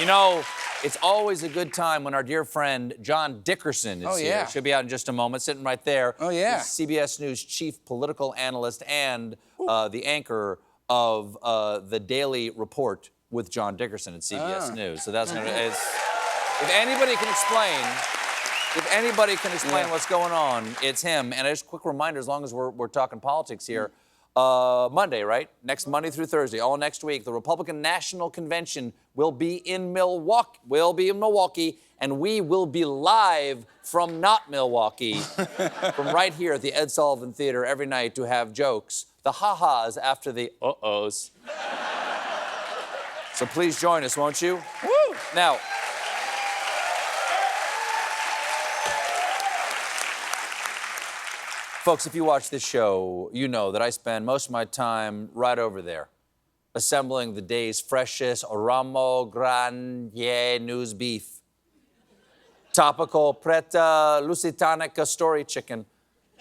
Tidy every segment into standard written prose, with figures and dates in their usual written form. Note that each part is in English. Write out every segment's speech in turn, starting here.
You know, it's always a good time when our dear friend John Dickerson is here. Should be out in just a moment, sitting right there. Oh, yeah. He's CBS News chief political analyst and the anchor of the Daily Report with John Dickerson at CBS News. So that's gonna. If anybody can explain what's going on, it's him. And just a quick reminder, as long as we're talking politics here. Monday, right? Next Monday through Thursday, all next week, the Republican National Convention will be in Milwaukee, and we will be live from not Milwaukee, from right here at the Ed Sullivan Theater every night to have jokes, the ha-has after the uh-ohs. So please join us, won't you? Woo! Now, folks, if you watch this show, you know that I spend most of my time right over there, assembling the day's freshest Ramo Grande news beef, topical Preta Lusitanica story chicken,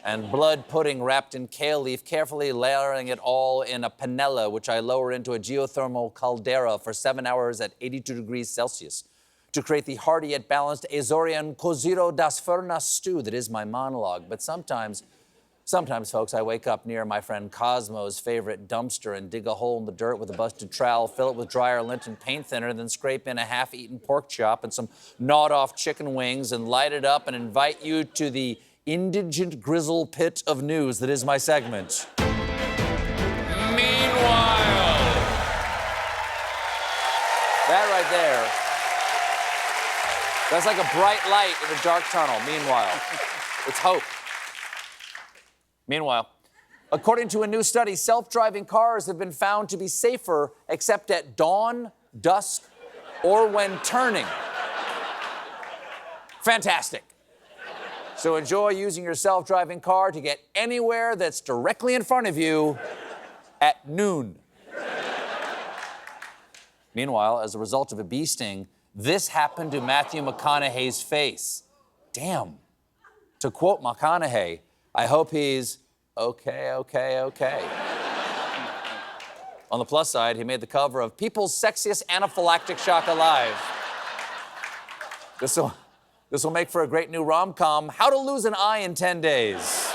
and blood pudding wrapped in kale leaf, carefully layering it all in a panella, which I lower into a geothermal caldera for 7 hours at 82 degrees Celsius to create the hearty yet balanced Azorian Cozito das Furnas stew that is my monologue. But sometimes, folks, I wake up near my friend Cosmo's favorite dumpster and dig a hole in the dirt with a busted trowel, fill it with dry or lint and paint thinner, and then scrape in a half-eaten pork chop and some gnawed-off chicken wings and light it up and invite you to the indigent grizzle pit of news that is my segment. Meanwhile, that right there, that's like a bright light in a dark tunnel. Meanwhile, it's hope. Meanwhile, according to a new study, self-driving cars have been found to be safer except at dawn, dusk, or when turning. Fantastic. So enjoy using your self-driving car to get anywhere that's directly in front of you at noon. Meanwhile, as a result of a bee sting, this happened to Matthew McConaughey's face. Damn. To quote McConaughey, I hope he's okay. On the plus side, he made the cover of People's Sexiest Anaphylactic Shock Alive. This will make for a great new rom-com, How to Lose an Eye in 10 Days.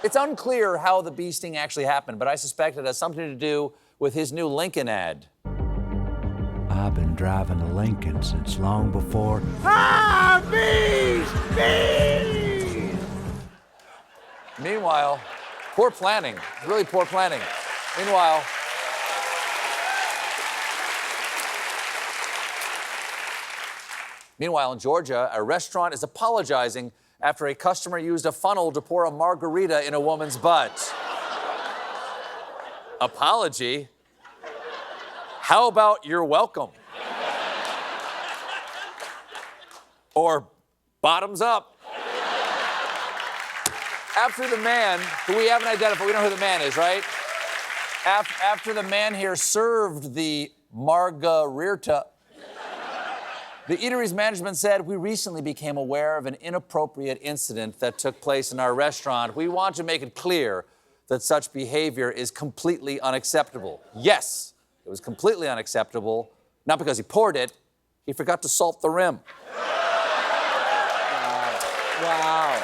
It's unclear how the bee sting actually happened, but I suspect it has something to do with his new Lincoln ad. I've been driving a Lincoln since long before. Bees! Meanwhile, poor planning, really poor planning. Meanwhile, in Georgia, a restaurant is apologizing after a customer used a funnel to pour a margarita in a woman's butt. Apology? How about you're welcome? Or bottoms up. After the man, who we haven't identified, we know who the man is, right? After the man here served the Margarita, the eatery's management said, we recently became aware of an inappropriate incident that took place in our restaurant. We want to make it clear that such behavior is completely unacceptable. Yes, it was completely unacceptable, not because he poured it, he forgot to salt the rim. Wow.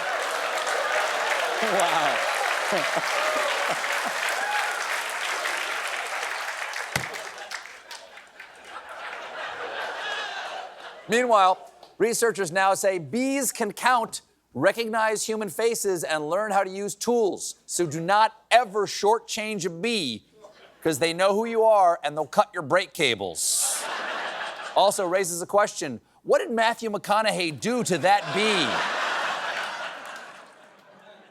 Meanwhile, researchers now say bees can count, recognize human faces, and learn how to use tools. So do not ever shortchange a bee, because they know who you are and they'll cut your brake cables. Also raises a question, what did Matthew McConaughey do to that bee?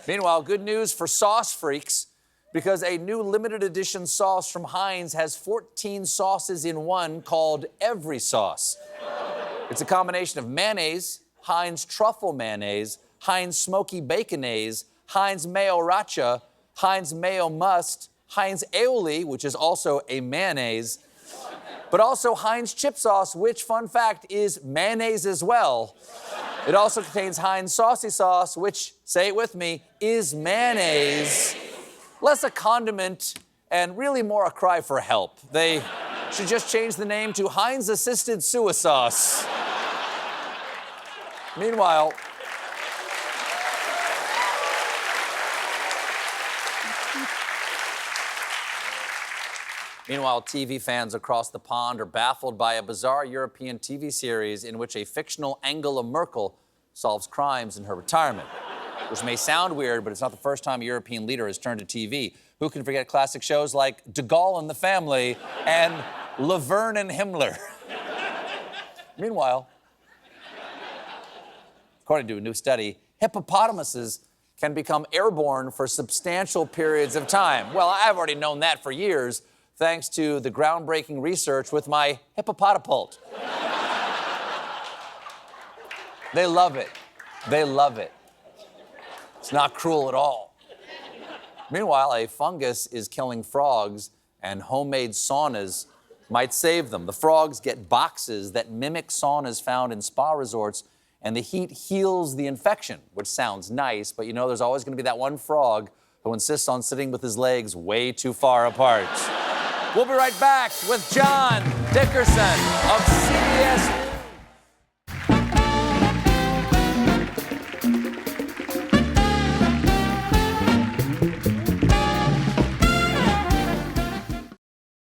Meanwhile, good news for sauce freaks, because a new limited edition sauce from Heinz has 14 sauces in one called Every Sauce. It's a combination of mayonnaise, Heinz truffle mayonnaise, Heinz smoky baconaise, Heinz mayo racha, Heinz mayo must, Heinz aioli, which is also a mayonnaise, but also Heinz chip sauce, which, fun fact, is mayonnaise as well. It also contains Heinz saucy sauce, which, say it with me, is mayonnaise. Less a condiment and really more a cry for help. They should just change the name to Heinz Assisted Suicide. Meanwhile, TV fans across the pond are baffled by a bizarre European TV series in which a fictional Angela Merkel solves crimes in her retirement. Which may sound weird, but it's not the first time a European leader has turned to TV. Who can forget classic shows like De Gaulle and the Family and Laverne and Himmler? Meanwhile, according to a new study, hippopotamuses can become airborne for substantial periods of time. Well, I've already known that for years, thanks to the groundbreaking research with my hippopotapult. They love it. They love it. It's not cruel at all. Meanwhile, a fungus is killing frogs, and homemade saunas might save them. The frogs get boxes that mimic saunas found in spa resorts, and the heat heals the infection, which sounds nice, but you know there's always going to be that one frog who insists on sitting with his legs way too far apart. We'll be right back with John Dickerson of CBS